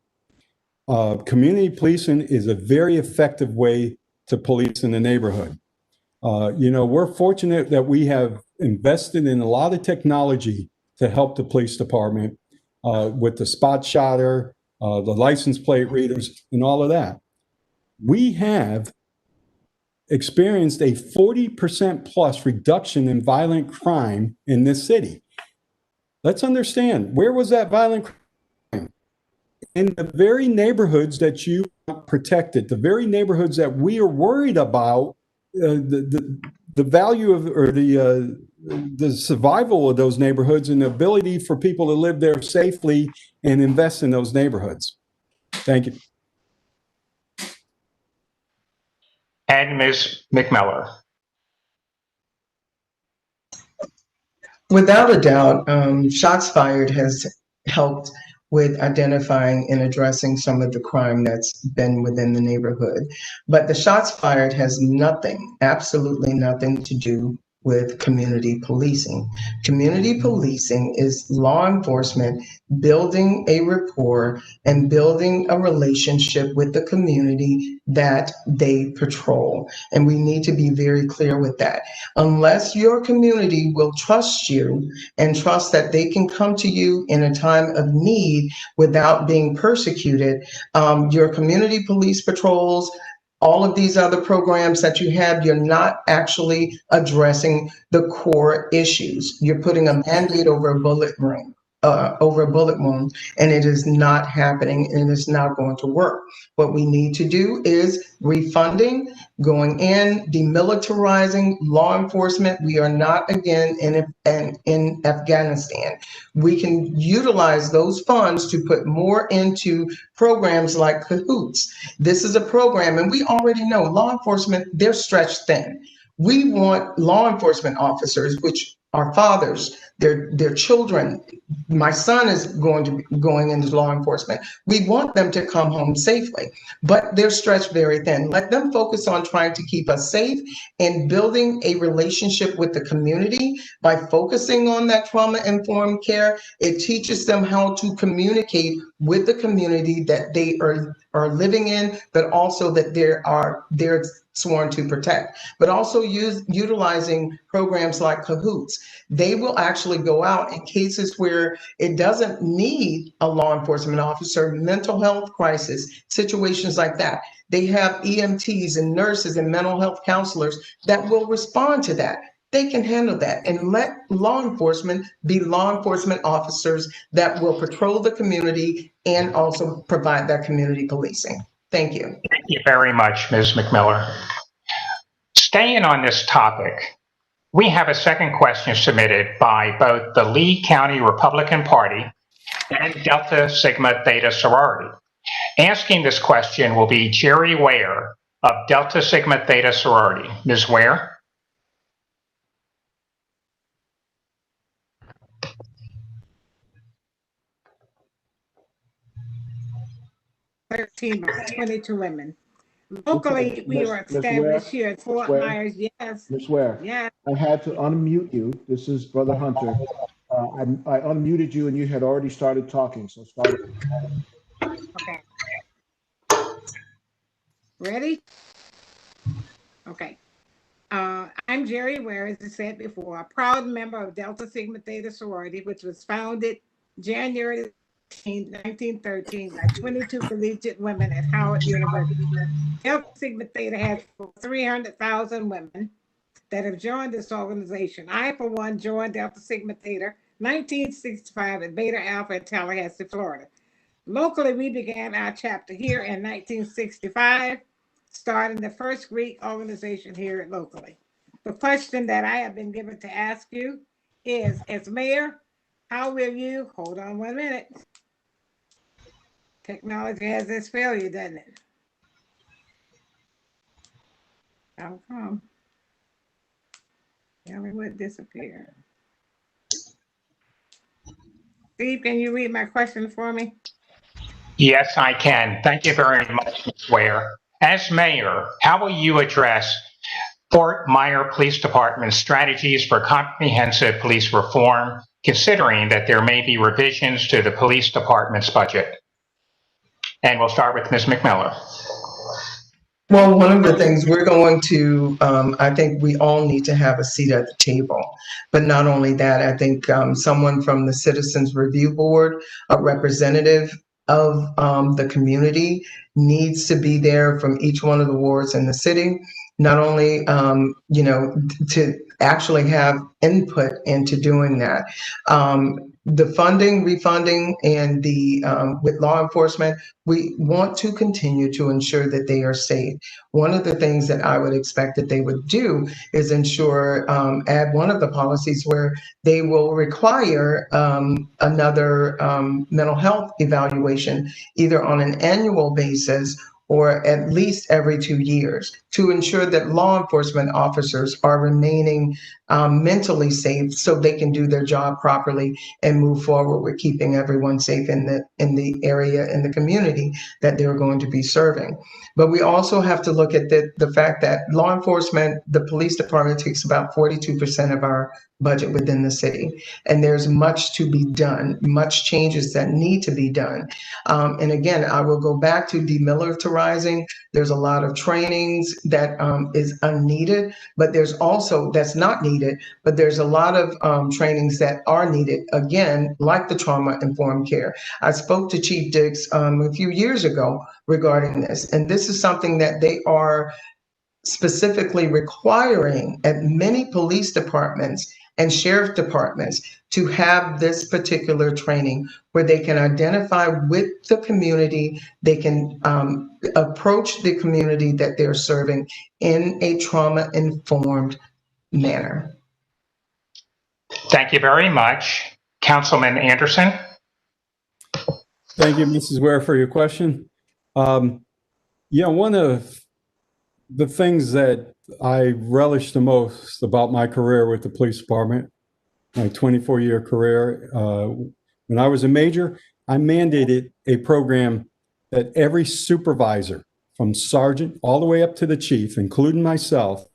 Community policing is a very effective way to police in the neighborhood. We're fortunate that we have invested in a lot of technology to help the police department with the spot shotter, the license plate readers, and all of that. We have experienced a 40% plus reduction in violent crime in this city. Let's understand, where was that violent crime? In the very neighborhoods that you protected, the very neighborhoods that we are worried about the value of, or the survival of those neighborhoods and the ability for people to live there safely and invest in those neighborhoods. Thank you. And Ms. McMiller. Without a doubt, Shots Fired has helped with identifying and addressing some of the crime that's been within the neighborhood. But the Shots Fired has nothing, absolutely nothing to do with community policing. Community policing is law enforcement building a rapport and building a relationship with the community that they patrol. And we need to be very clear with that. Unless your community will trust you and trust that they can come to you in a time of need without being persecuted, your community police patrols, all of these other programs that you have, you're not actually addressing the core issues. You're putting a Band-Aid over a bullet wound, and it is not happening, and it's not going to work. What we need to do is refunding, going in, demilitarizing law enforcement. We are not again in Afghanistan. We can utilize those funds to put more into programs like Cahoots. This is a program, and we already know law enforcement, they're stretched thin. We want law enforcement officers, which are fathers, their children. My son is going into law enforcement. We want them to come home safely, but they're stretched very thin. Let them focus on trying to keep us safe and building a relationship with the community by focusing on that trauma-informed care. It teaches them how to communicate with the community that they are living in, but also that they're sworn to protect, but also utilizing programs like Cahoots. They will actually go out in cases where it doesn't need a law enforcement officer, mental health crisis, situations like that. They have EMTs and nurses and mental health counselors that will respond to that. They can handle that, and let law enforcement be law enforcement officers that will patrol the community and also provide that community policing. Thank you. Thank you very much, Ms. McMiller. Staying on this topic, we have a second question submitted by both the Lee County Republican Party and Delta Sigma Theta Sorority. Asking this question will be Jerry Ware of Delta Sigma Theta Sorority. Ms. Ware? By 22 women. Locally, we were established here at Fort Myers. Yes. Ms. Ware, Yes. I had to unmute you. This is Brother Hunter. I unmuted you and you had already started talking, so start. Okay. Ready? Okay. I'm Jerry Ware, as I said before, a proud member of Delta Sigma Theta Sorority, which was founded January 1913 by 22 collegiate women at Howard University. Delta Sigma Theta has 300,000 women that have joined this organization. I, for one, joined Delta Sigma Theta 1965 at Beta Alpha in Tallahassee, Florida. Locally, we began our chapter here in 1965, starting the first Greek organization here locally. The question that I have been given to ask you is, as mayor, how will you, hold on 1 minute. Technology has this failure, doesn't it? How come? Tell me what disappeared. Steve, can you read my question for me? Yes, I can. Thank you very much, Ms. Ware. As mayor, how will you address Fort Myer Police Department's strategies for comprehensive police reform, considering that there may be revisions to the police department's budget? And we'll start with Ms. McMiller. Well, one of the things we're going to, I think we all need to have a seat at the table. But not only that, I think someone from the Citizens Review Board, a representative of the community, needs to be there from each one of the wards in the city. Not only, to actually have input into doing that. The funding, refunding, and the with law enforcement, we want to continue to ensure that they are safe. One of the things that I would expect that they would do is ensure, add one of the policies where they will require another mental health evaluation, either on an annual basis or at least every 2 years, to ensure that law enforcement officers are remaining mentally safe so they can do their job properly and move forward with keeping everyone safe in the area, in the community that they're going to be serving. But we also have to look at the fact that law enforcement, the police department, takes about 42% of our budget within the city. And there's much to be done, much changes that need to be done. And again, I will go back to demilitarizing. There's a lot of trainings that is unneeded, but there's also, that's not needed, but there's a lot of trainings that are needed, again, like the trauma-informed care. I spoke to Chief Diggs a few years ago regarding this, and this is something that they are specifically requiring at many police departments and sheriff departments to have this particular training where they can identify with the community, they can approach the community that they're serving in a trauma-informed manner. Thank you very much. Councilman Anderson. Thank you, Mrs. Ware, for your question. One of the things that I relish the most about my career with the police department, my 24-year career, when I was a major, I mandated a program that every supervisor, from sergeant all the way up to the chief, including myself,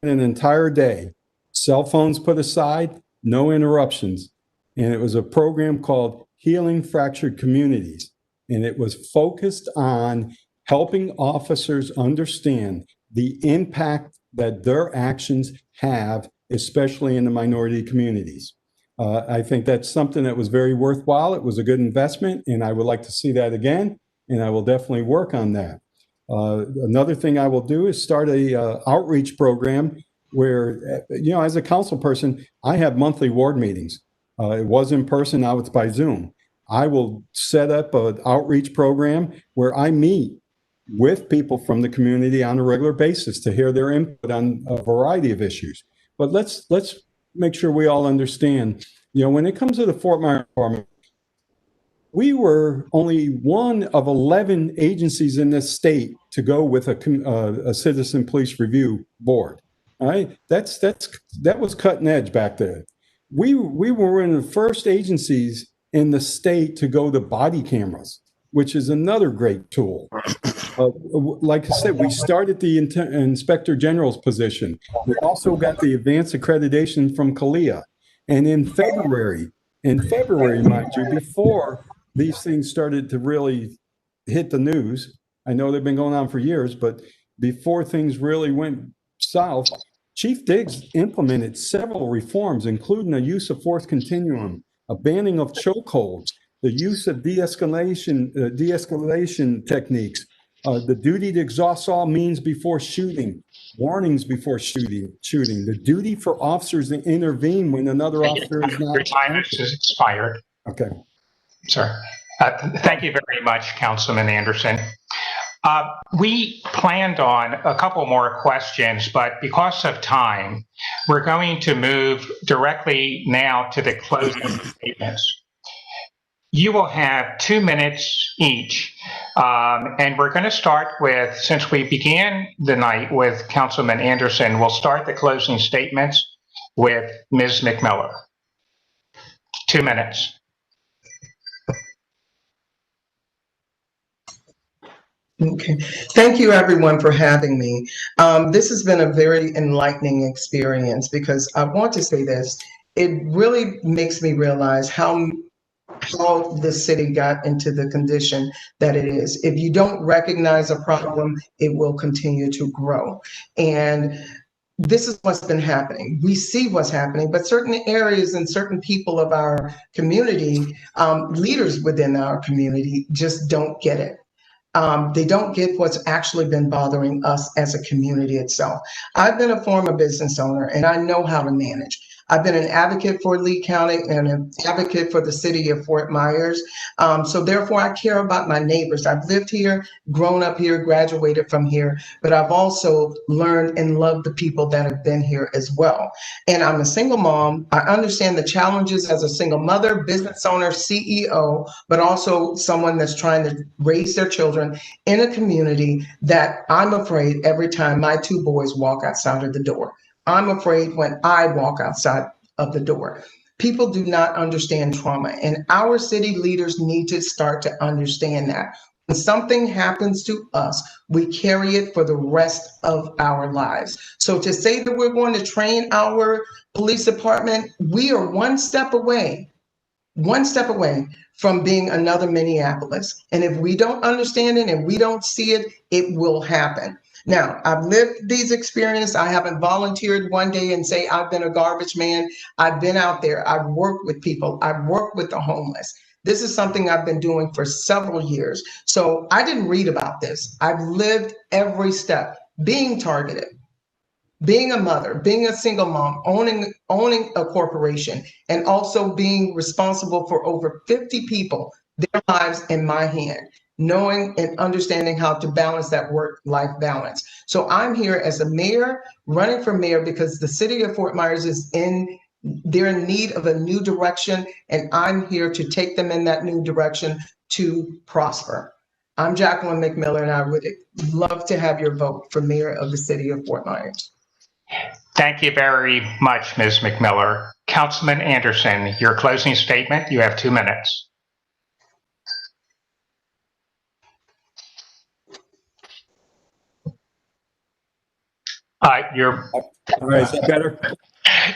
an entire day, cell phones put aside, no interruptions. And it was a program called Healing Fractured Communities. And it was focused on helping officers understand the impact that their actions have, especially in the minority communities. I think that's something that was very worthwhile. It was a good investment, and I would like to see that again, and I will definitely work on that. Another thing I will do is start a outreach program where, as a council person, I have monthly ward meetings. It was in person, now it's by Zoom. I will set up an outreach program where I meet with people from the community on a regular basis to hear their input on a variety of issues. But let's make sure we all understand, when it comes to the Fort Myers Department, we were only one of 11 agencies in this state to go with a citizen police review board. All right, that was cutting edge back then. We were one of the first agencies in the state to go to body cameras, which is another great tool. Like I said, we started the Inspector General's position. We also got the advanced accreditation from CALEA. And in February, mind you, before these things started to really hit the news, I know they've been going on for years, but before things really went south, Chief Diggs implemented several reforms, including a use of force continuum, a banning of chokeholds, the use of de-escalation techniques, the duty to exhaust all means before shooting, warnings before shooting, the duty for officers to intervene when another officer is not. Your time has expired. Okay. Sir. Thank you very much, Councilman Anderson. We planned on a couple more questions, but because of time, we're going to move directly now to the closing statements. You will have 2 minutes each, and we're going to start with, since we began the night with Councilman Anderson, we'll start the closing statements with Ms. McMiller. 2 minutes. Okay. Thank you, everyone, for having me. This has been a very enlightening experience because I want to say this. It really makes me realize how the city got into the condition that it is. If you don't recognize a problem, it will continue to grow. And this is what's been happening. We see what's happening, but certain areas and certain people of our community, leaders within our community, just don't get it. They don't get what's actually been bothering us as a community itself. I've been a former business owner and I know how to manage. I've been an advocate for Lee County and an advocate for the city of Fort Myers. So therefore I care about my neighbors. I've lived here, grown up here, graduated from here, but I've also learned and loved the people that have been here as well. And I'm a single mom. I understand the challenges as a single mother, business owner, CEO, but also someone that's trying to raise their children in a community that I'm afraid every time my two boys walk outside of the door. I'm afraid when I walk outside of the door. People do not understand trauma, and our city leaders need to start to understand that. When something happens to us, we carry it for the rest of our lives. So to say that we're going to train our police department, we are one step away from being another Minneapolis. And if we don't understand it and we don't see it, it will happen. Now, I've lived these experiences. I haven't volunteered one day and say, I've been a garbage man. I've been out there. I've worked with people. I've worked with the homeless. This is something I've been doing for several years. So I didn't read about this. I've lived every step, being targeted, being a mother, being a single mom, owning a corporation, and also being responsible for over 50 people, their lives in my hand, knowing and understanding how to balance that work-life balance. So I'm here as a mayor, running for mayor because the city of Fort Myers they're in need of a new direction, and I'm here to take them in that new direction to prosper. I'm Jacquelyn McMiller, and I would love to have your vote for mayor of the city of Fort Myers. Thank you very much, Ms. McMiller. Councilman Anderson, your closing statement, you have 2 minutes. All right, is that better?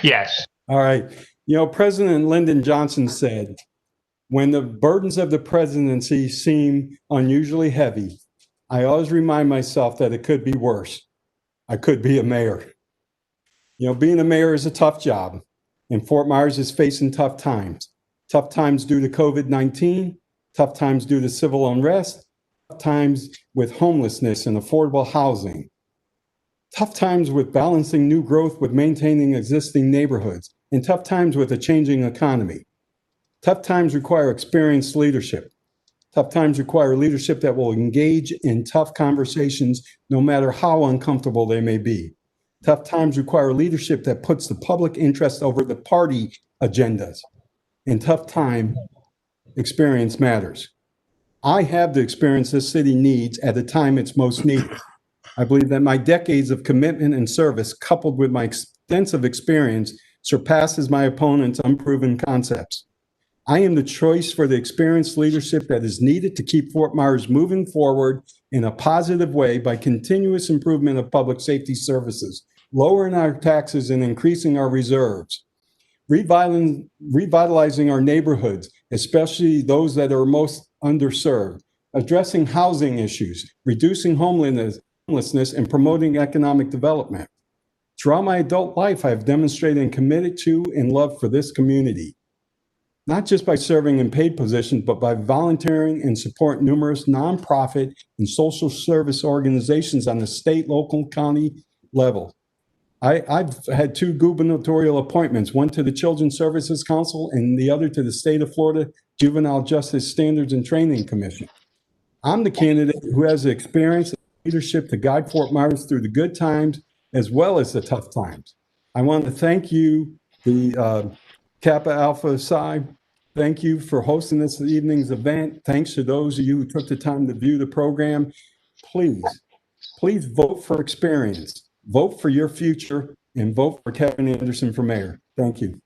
Yes. All right. You know, President Lyndon Johnson said, when the burdens of the presidency seem unusually heavy, I always remind myself that it could be worse. I could be a mayor. You know, being a mayor is a tough job, and Fort Myers is facing tough times. Tough times due to COVID-19, tough times due to civil unrest, tough times with homelessness and affordable housing, tough times with balancing new growth with maintaining existing neighborhoods, and tough times with a changing economy. Tough times require experienced leadership. Tough times require leadership that will engage in tough conversations, no matter how uncomfortable they may be. Tough times require leadership that puts the public interest over the party agendas. In tough time, experience matters. I have the experience this city needs at the time it's most needed. I believe that my decades of commitment and service, coupled with my extensive experience, surpasses my opponent's unproven concepts. I am the choice for the experienced leadership that is needed to keep Fort Myers moving forward in a positive way by continuous improvement of public safety services, lowering our taxes and increasing our reserves, revitalizing our neighborhoods, especially those that are most underserved, addressing housing issues, reducing homelessness, and promoting economic development. Throughout my adult life, I have demonstrated and committed to and love for this community, not just by serving in paid positions, but by volunteering and support numerous nonprofit and social service organizations on the state, local, county level. I've had 2 gubernatorial appointments, one to the Children's Services Council and the other to the State of Florida Juvenile Justice Standards and Training Commission. I'm the candidate who has the experience and leadership to guide Fort Myers through the good times as well as the tough times. I want to thank you, the Kappa Alpha Psi. Thank you for hosting this evening's event. Thanks to those of you who took the time to view the program. Please vote for experience, vote for your future, and vote for Kevin Anderson for mayor. Thank you.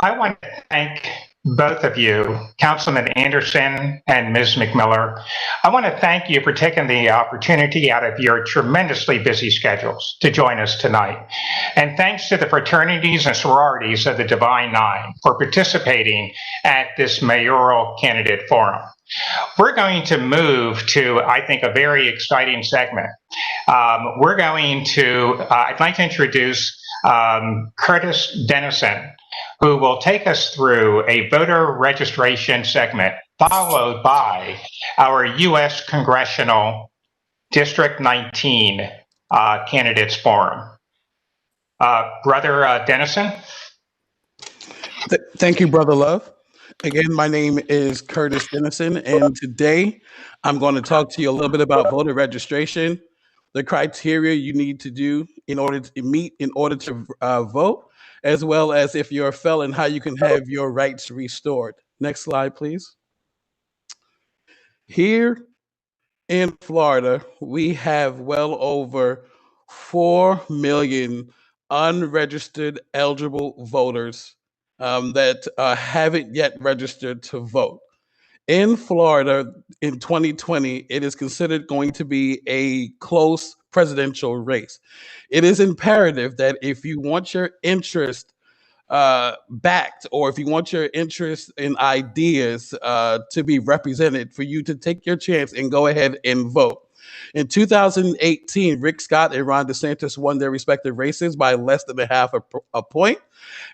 I want to thank both of you, Councilman Anderson and Ms. McMiller. I want to thank you for taking the opportunity out of your tremendously busy schedules to join us tonight. And thanks to the fraternities and sororities of the Divine Nine for participating at this mayoral candidate forum. We're going to move to, I think, a very exciting segment. I'd like to introduce Curtis Dennison, who will take us through a voter registration segment, followed by our U.S. Congressional District 19 Candidates Forum. Brother Dennison? Thank you, Brother Love. Again, my name is Curtis Dennison, and today I'm going to talk to you a little bit about voter registration, the criteria you need to do in order to meet in order to vote, as well as if you're a felon, how you can have your rights restored. Next slide, please. Here in Florida, we have well over 4 million unregistered eligible voters that haven't yet registered to vote. In Florida in 2020, it is considered going to be a close presidential race. It is imperative that if you want your interest backed, or if you want your interest in ideas to be represented, for you to take your chance and go ahead and vote. In 2018, Rick Scott and Ron DeSantis won their respective races by less than a point,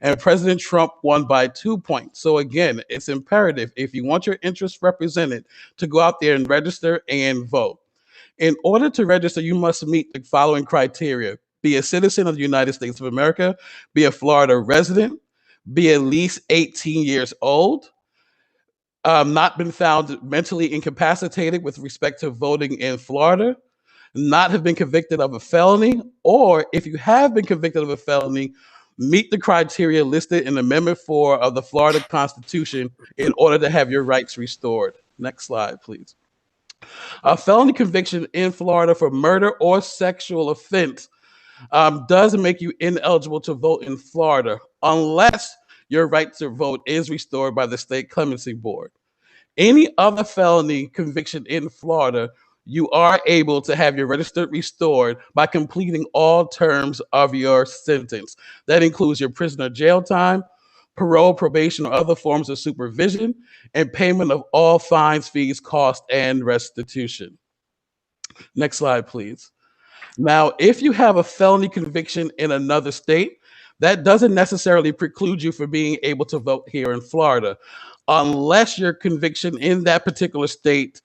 and President Trump won by 2 points. So again, it's imperative, if you want your interests represented, to go out there and register and vote. In order to register, you must meet the following criteria: be a citizen of the United States of America, be a Florida resident, be at least 18 years old, not been found mentally incapacitated with respect to voting in Florida, not have been convicted of a felony, or if you have been convicted of a felony, meet the criteria listed in Amendment 4 of the Florida Constitution in order to have your rights restored. Next slide, please. A felony conviction in Florida for murder or sexual offense does make you ineligible to vote in Florida unless your right to vote is restored by the State Clemency Board. Any other felony conviction in Florida, you are able to have your register restored by completing all terms of your sentence. That includes your prisoner jail time, parole, probation, or other forms of supervision, and payment of all fines, fees, costs, and restitution. Next slide, please. Now, if you have a felony conviction in another state, that doesn't necessarily preclude you from being able to vote here in Florida, unless your conviction in that particular state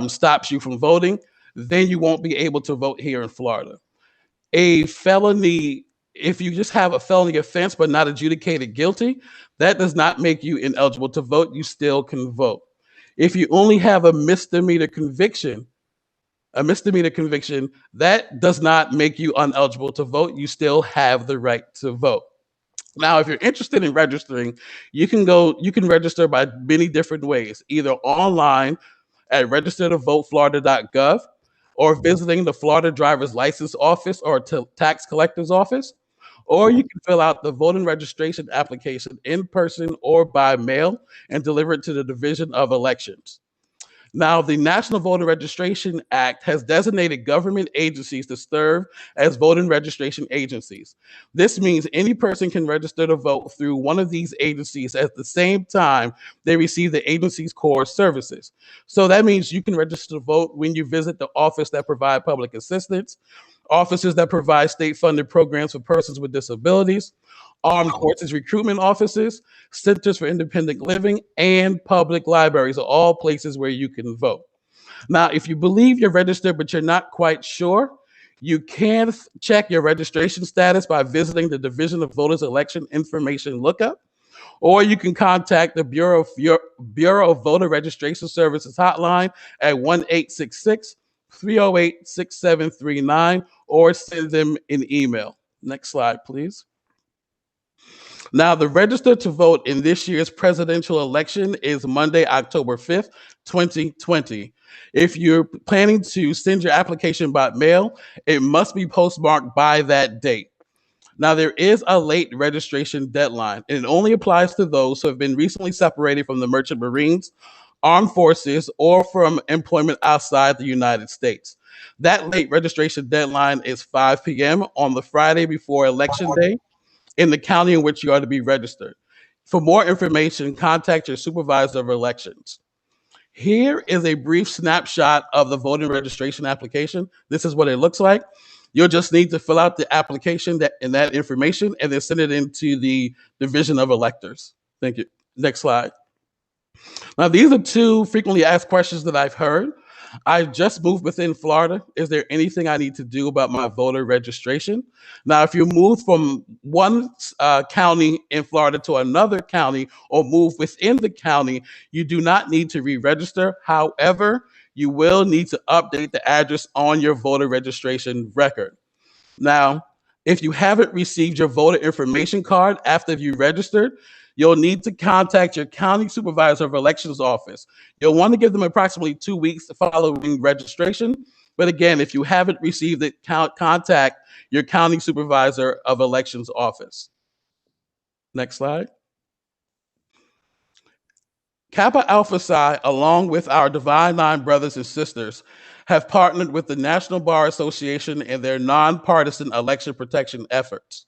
stops you from voting. Then you won't be able to vote here in Florida. A felony, if you just have a felony offense but not adjudicated guilty, that does not make you ineligible to vote. You still can vote. If you only have a misdemeanor conviction, that does not make you ineligible to vote. You still have the right to vote. Now, if you're interested in registering, you can register by many different ways, either online at registertovoteflorida.gov, or visiting the Florida Driver's License Office or Tax Collector's Office, or you can fill out the voting registration application in person or by mail and deliver it to the Division of Elections. Now, the National Voter Registration Act has designated government agencies to serve as voting registration agencies. This means any person can register to vote through one of these agencies at the same time they receive the agency's core services. So that means you can register to vote when you visit the office that provide public assistance, offices that provide state-funded programs for persons with disabilities, armed forces recruitment offices, centers for independent living, and public libraries are all places where you can vote. Now, if you believe you're registered but you're not quite sure, you can check your registration status by visiting the Division of Voters Election Information Lookup, or you can contact the Bureau of Voter Registration Services hotline at 1-866-308-6739, or send them an email. Next slide, please. Now, the register to vote in this year's presidential election is Monday, October 5th, 2020. If you're planning to send your application by mail, it must be postmarked by that date. Now, there is a late registration deadline, and it only applies to those who have been recently separated from the Merchant Marines, Armed Forces, or from employment outside the United States. That late registration deadline is 5 p.m. on the Friday before Election Day in the county in which you are to be registered. For more information, contact your supervisor of elections. Here is a brief snapshot of the voting registration application. This is what it looks like. You'll just need to fill out the application and that information and then send it into the Division of Electors. Thank you. Next slide. Now, these are two frequently asked questions that I've heard. I just moved within Florida. Is there anything I need to do about my voter registration? Now, if you move from one county in Florida to another county or move within the county, you do not need to re-register. However, you will need to update the address on your voter registration record. Now, if you haven't received your voter information card after you registered, you'll need to contact your county supervisor of elections office. You'll want to give them approximately 2 weeks following registration. But again, if you haven't received it, contact your county supervisor of elections office. Next slide. Kappa Alpha Psi, along with our Divine Nine brothers and sisters, have partnered with the National Bar Association in their nonpartisan election protection efforts.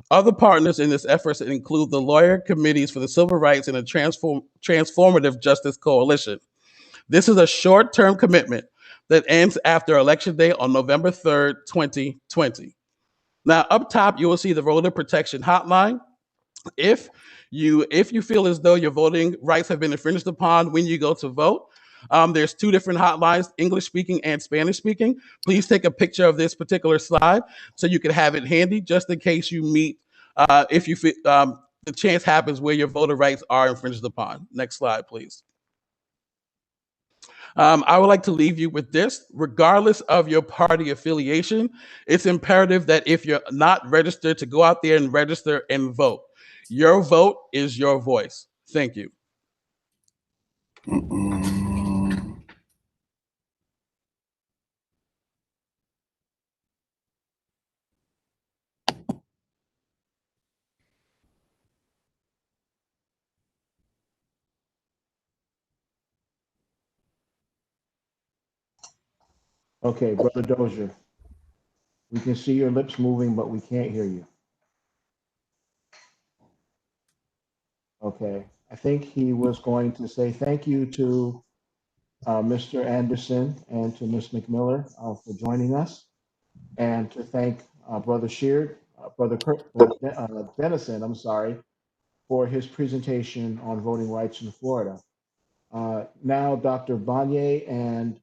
Other partners in this effort include the Lawyer Committees for the Civil Rights and the Transformative Justice Coalition. This is a short-term commitment that ends after Election Day on November 3rd, 2020. Now, up top, you will see the Voter Protection Hotline. If you feel as though your voting rights have been infringed upon when you go to vote, there's two different hotlines, English speaking and Spanish speaking. Please take a picture of this particular slide so you can have it handy just in case you meet, if you feel, the chance happens where your voter rights are infringed upon. Next slide, please. I would like to leave you with this. Regardless of your party affiliation, it's imperative that if you're not registered, to go out there and register and vote. Your vote is your voice. Thank you. Okay, Brother Dozier, we can see your lips moving, but we can't hear you. Okay, I think he was going to say thank you to Mr. Anderson and to Ms. McMiller for joining us, and to thank Brother Sheard, Brother Dennison, I'm sorry, for his presentation on voting rights in Florida. Now, Dr. Bonnier and